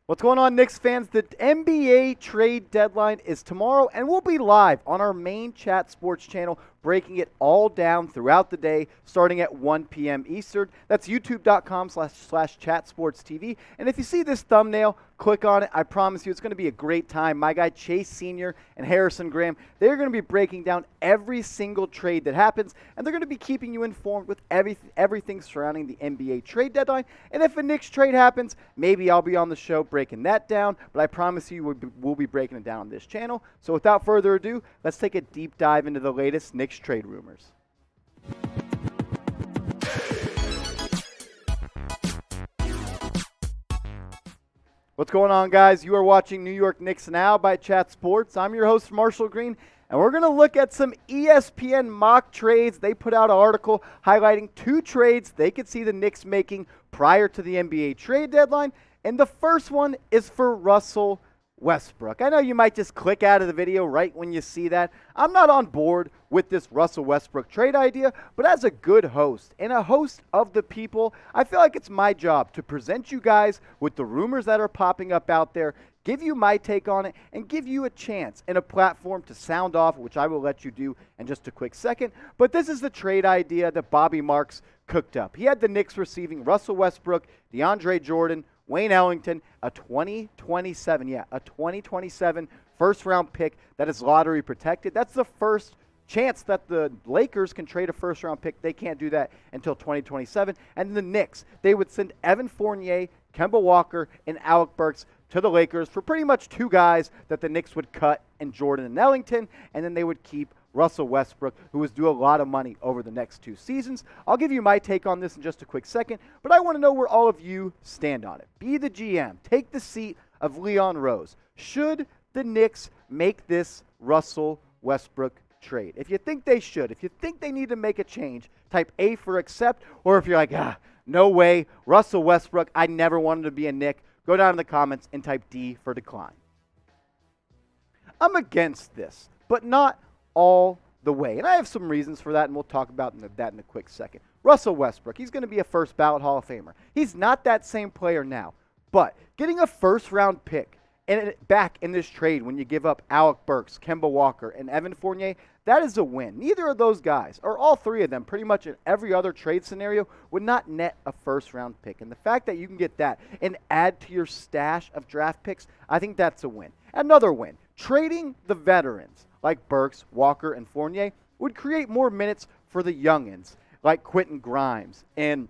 What's going on, Knicks fans? The NBA trade deadline is tomorrow, and we'll be live on our main Chat Sports channel, breaking it all down throughout the day, starting at 1 p.m. Eastern. That's youtube.com/chatsportstv. And if you see this thumbnail, click on it. I promise you it's going to be a great time. My guy Chase Sr. and Harrison Graham, they're going to be breaking down every single trade that happens, and they're going to be keeping you informed with everything surrounding the NBA trade deadline. And if a Knicks trade happens, maybe I'll be on the show breaking that down, but I promise you we'll be breaking it down on this channel. So without further ado, let's take a deep dive into the latest Knicks trade rumors. What's going on, guys? You are watching New York Knicks Now by Chat Sports. I'm your host, Marshall Green, and we're going to look at some ESPN mock trades. They put out an article highlighting two trades they could see the Knicks making prior to the NBA trade deadline, and the first one is for Russell Westbrook. I know you might just click out of the video right when you see that. I'm not on board with this Russell Westbrook trade idea, but as a good host and a host of the people, I feel like it's my job to present you guys with the rumors that are popping up out there, give you my take on it, and give you a chance and a platform to sound off, which I will let you do in just a quick second. But this is the trade idea that Bobby Marks cooked up. He had the Knicks receiving Russell Westbrook, DeAndre Jordan, Wayne Ellington, a 2027 first-round pick that is lottery protected. That's the first chance that the Lakers can trade a first-round pick. They can't do that until 2027. And the Knicks, they would send Evan Fournier, Kemba Walker, and Alec Burks to the Lakers for pretty much two guys that the Knicks would cut in Jordan and Ellington, and then they would keep Russell Westbrook, who was due a lot of money over the next two seasons. I'll give you my take on this in just a quick second, but I want to know where all of you stand on it. Be the GM. Take the seat of Leon Rose. Should the Knicks make this Russell Westbrook trade? If you think they should, if you think they need to make a change, type A for accept, or if you're like, no way, Russell Westbrook, I never wanted to be a Knick, go down in the comments and type D for decline. I'm against this, but not all the way. And I have some reasons for that, and we'll talk about that in a quick second. Russell Westbrook, he's going to be a first ballot Hall of Famer. He's not that same player now, but getting a first-round pick and back in this trade when you give up Alec Burks, Kemba Walker, and Evan Fournier, that is a win. Neither of those guys, or all three of them, pretty much in every other trade scenario, would not net a first-round pick. And the fact that you can get that and add to your stash of draft picks, I think that's a win. Another win, trading the veterans like Burks, Walker, and Fournier would create more minutes for the youngins like Quentin Grimes and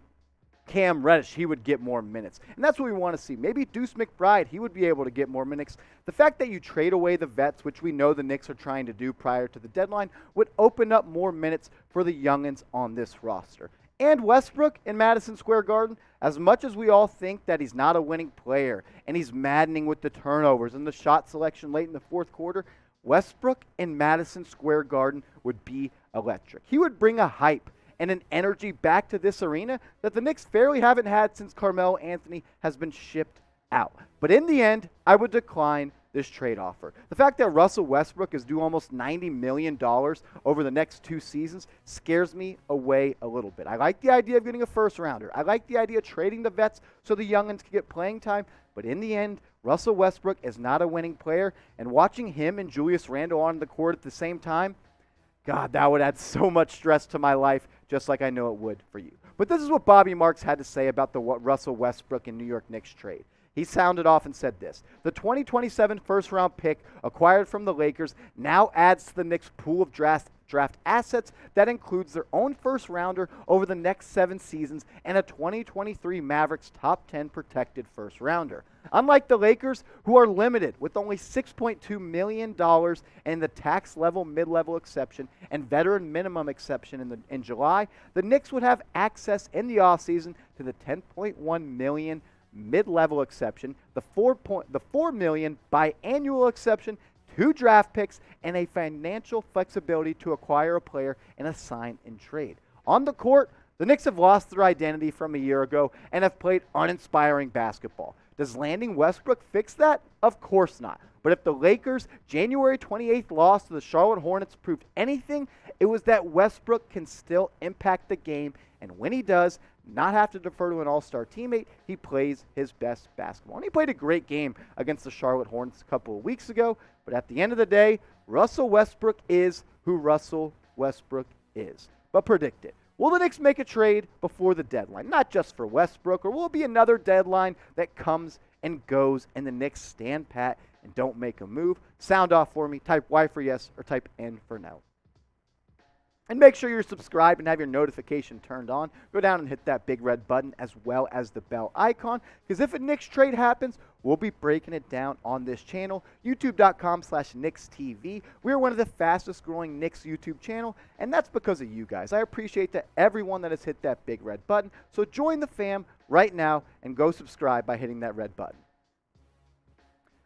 Cam Reddish. He would get more minutes. And that's what we want to see. Maybe Deuce McBride, he would be able to get more minutes. The fact that you trade away the vets, which we know the Knicks are trying to do prior to the deadline, would open up more minutes for the youngins on this roster. And Westbrook in Madison Square Garden, as much as we all think that he's not a winning player and he's maddening with the turnovers and the shot selection late in the fourth quarter, Westbrook in Madison Square Garden would be electric. He would bring a hype and an energy back to this arena that the Knicks fairly haven't had since Carmelo Anthony has been shipped out. But in the end, I would decline this trade offer. The fact that Russell Westbrook is due almost $90 million over the next two seasons scares me away a little bit. I like the idea of getting a first rounder. I like the idea of trading the vets so the youngins can get playing time. But in the end, Russell Westbrook is not a winning player. And watching him and Julius Randle on the court at the same time, God, that would add so much stress to my life, just like I know it would for you. But this is what Bobby Marks had to say about the Russell Westbrook and New York Knicks trade. He sounded off and said this: the 2027 first-round pick acquired from the Lakers now adds to the Knicks' pool of draft assets that includes their own first-rounder over the next 7 seasons and a 2023 Mavericks top 10 protected first-rounder. Unlike the Lakers, who are limited with only $6.2 million and the tax-level mid-level exception and veteran minimum exception in July, the Knicks would have access in the offseason to the $10.1 million mid-level exception, the $4 million biannual exception, 2 draft picks, and a financial flexibility to acquire a player and a sign and trade. On the court, the Knicks have lost their identity from a year ago and have played uninspiring basketball. Does landing Westbrook fix that? Of course not. But if the Lakers' January 28th loss to the Charlotte Hornets proved anything, it was that Westbrook can still impact the game, and when he does, not have to defer to an all-star teammate. He plays his best basketball. And he played a great game against the Charlotte Hornets a couple of weeks ago. But at the end of the day, Russell Westbrook is who Russell Westbrook is. But predict it. Will the Knicks make a trade before the deadline? Not just for Westbrook, or will it be another deadline that comes and goes and the Knicks stand pat and don't make a move? Sound off for me. Type Y for yes or type N for no. And make sure you're subscribed and have your notification turned on. Go down and hit that big red button as well as the bell icon. Because if a Knicks trade happens, we'll be breaking it down on this channel. YouTube.com/KnicksTV. We're one of the fastest growing Knicks YouTube channel. And that's because of you guys. I appreciate that everyone that has hit that big red button. So join the fam right now and go subscribe by hitting that red button.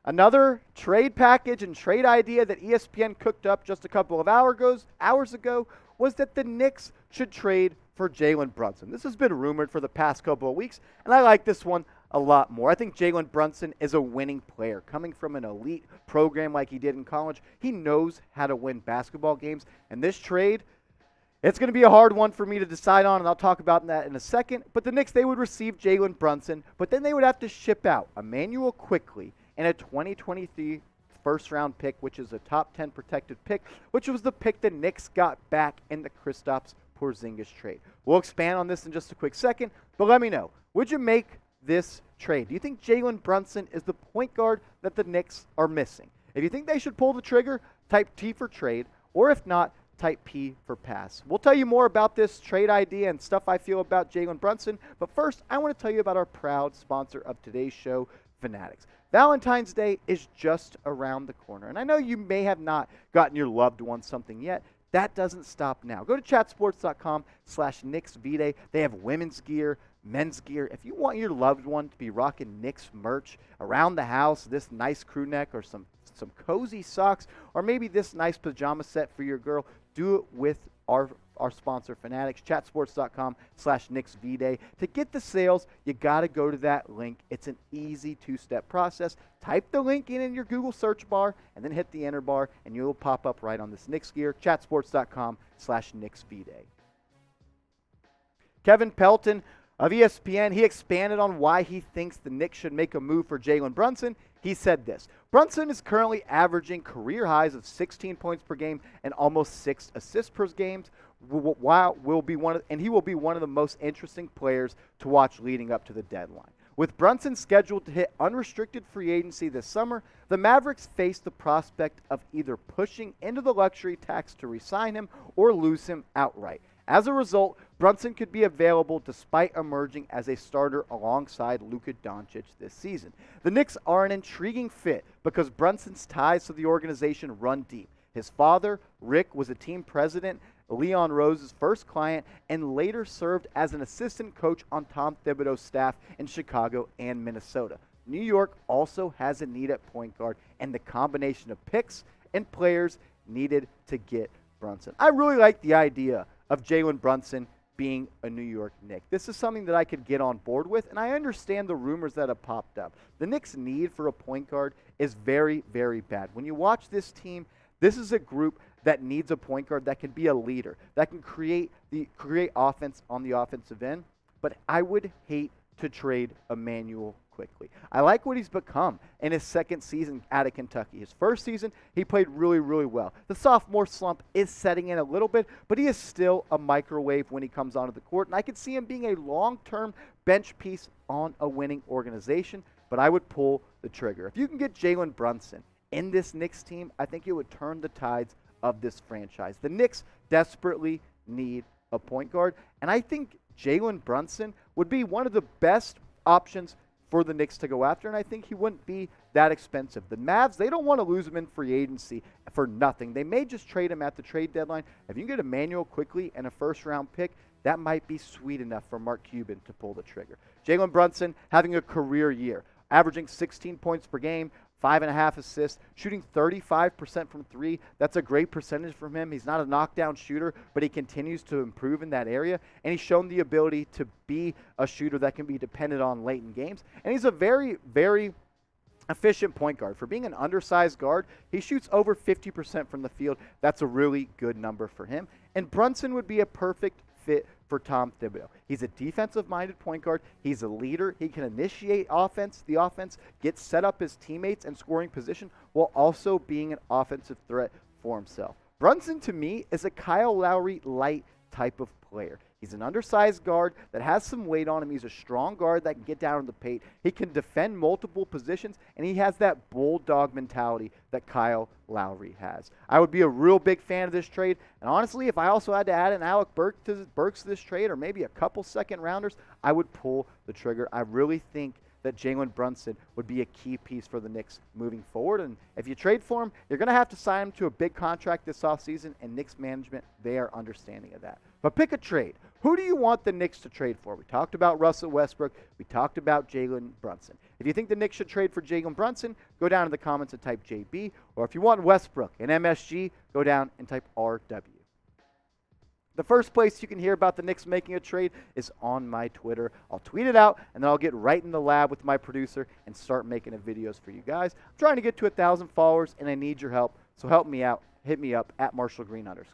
Another trade package and trade idea that ESPN cooked up just a couple of hours ago was that the Knicks should trade for Jalen Brunson. This has been rumored for the past couple of weeks, and I like this one a lot more. I think Jalen Brunson is a winning player. Coming from an elite program like he did in college, he knows how to win basketball games. And this trade, it's going to be a hard one for me to decide on, and I'll talk about that in a second. But the Knicks, they would receive Jalen Brunson, but then they would have to ship out Immanuel Quickley and a 2023 first-round pick, which is a top 10 protected pick, which was the pick the Knicks got back in the Kristaps Porzingis trade. We'll expand on this in just a quick second, but let me know, would you make this trade? Do you think Jalen Brunson is the point guard that the Knicks are missing? If you think they should pull the trigger, type T for trade, or if not, type P for pass. We'll tell you more about this trade idea and stuff I feel about Jalen Brunson, but first, I want to tell you about our proud sponsor of today's show, Fanatics. Valentine's Day is just around the corner, and I know you may have not gotten your loved one something yet. That doesn't stop now. Go to chatsports.com/KnicksVday. They have women's gear, men's gear. If you want your loved one to be rocking Knicks merch around the house, this nice crew neck or some cozy socks, or maybe this nice pajama set for your girl, do it with our sponsor, Fanatics, chatsports.com/KnicksVday. To get the sales, you got to go to that link. It's an easy two-step process. Type the link in your Google search bar and then hit the enter bar, and you'll pop up right on this Knicks gear, chatsports.com/KnicksVday. Kevin Pelton of ESPN, he expanded on why he thinks the Knicks should make a move for Jalen Brunson. He said this: Brunson is currently averaging career highs of 16 points per game and almost 6 assists per game. He will be one of the most interesting players to watch leading up to the deadline. With Brunson scheduled to hit unrestricted free agency this summer, the Mavericks face the prospect of either pushing into the luxury tax to re-sign him or lose him outright. As a result, Brunson could be available despite emerging as a starter alongside Luka Doncic this season. The Knicks are an intriguing fit because Brunson's ties to the organization run deep. His father, Rick, was a team president, Leon Rose's first client, and later served as an assistant coach on Tom Thibodeau's staff in Chicago and Minnesota. New York also has a need at point guard, and the combination of picks and players needed to get Brunson. I really like the idea of Jalen Brunson being a New York Knick. This is something that I could get on board with, and I understand the rumors that have popped up. The Knicks' need for a point guard is very, very bad. When you watch this team, this is a group that needs a point guard that can be a leader, that can create offense on the offensive end. But I would hate to trade Immanuel Quickley. I like what he's become in his second season out of Kentucky. His first season, he played really, really well. The sophomore slump is setting in a little bit, but he is still a microwave when he comes onto the court. And I could see him being a long-term bench piece on a winning organization, but I would pull the trigger. If you can get Jalen Brunson in this Knicks team, I think it would turn the tides of this franchise. The Knicks desperately need a point guard, and I think Jalen Brunson would be one of the best options for the Knicks to go after, and I think he wouldn't be that expensive. The Mavs, they don't want to lose him in free agency for nothing. They may just trade him at the trade deadline. If you can get Immanuel Quickley and a first-round pick, that might be sweet enough for Mark Cuban to pull the trigger. Jalen Brunson having a career year, averaging 16 points per game, 5.5 assists, shooting 35% from three. That's a great percentage from him. He's not a knockdown shooter, but he continues to improve in that area. And he's shown the ability to be a shooter that can be dependent on late in games. And he's a very, very efficient point guard. For being an undersized guard, he shoots over 50% from the field. That's a really good number for him. And Brunson would be a perfect fit for Tom Thibodeau. He's a defensive-minded point guard. He's a leader. He can initiate the offense, get set up his teammates and scoring position while also being an offensive threat for himself. Brunson, to me, is a Kyle Lowry light type of player. He's an undersized guard that has some weight on him. He's a strong guard that can get down in the paint. He can defend multiple positions, and he has that bulldog mentality that Kyle Lowry has. I would be a real big fan of this trade, and honestly, if I also had to add an Alec Burks to this trade, or maybe a couple second-rounders, I would pull the trigger. I really think that Jalen Brunson would be a key piece for the Knicks moving forward. And if you trade for him, you're going to have to sign him to a big contract this offseason, and Knicks management, they are understanding of that. But pick a trade. Who do you want the Knicks to trade for? We talked about Russell Westbrook. We talked about Jalen Brunson. If you think the Knicks should trade for Jalen Brunson, go down in the comments and type JB. Or if you want Westbrook and MSG, go down and type RW. The first place you can hear about the Knicks making a trade is on my Twitter. I'll tweet it out, and then I'll get right in the lab with my producer and start making videos for you guys. I'm trying to get to 1,000 followers, and I need your help, so help me out. Hit me up at @MarshallGreen_.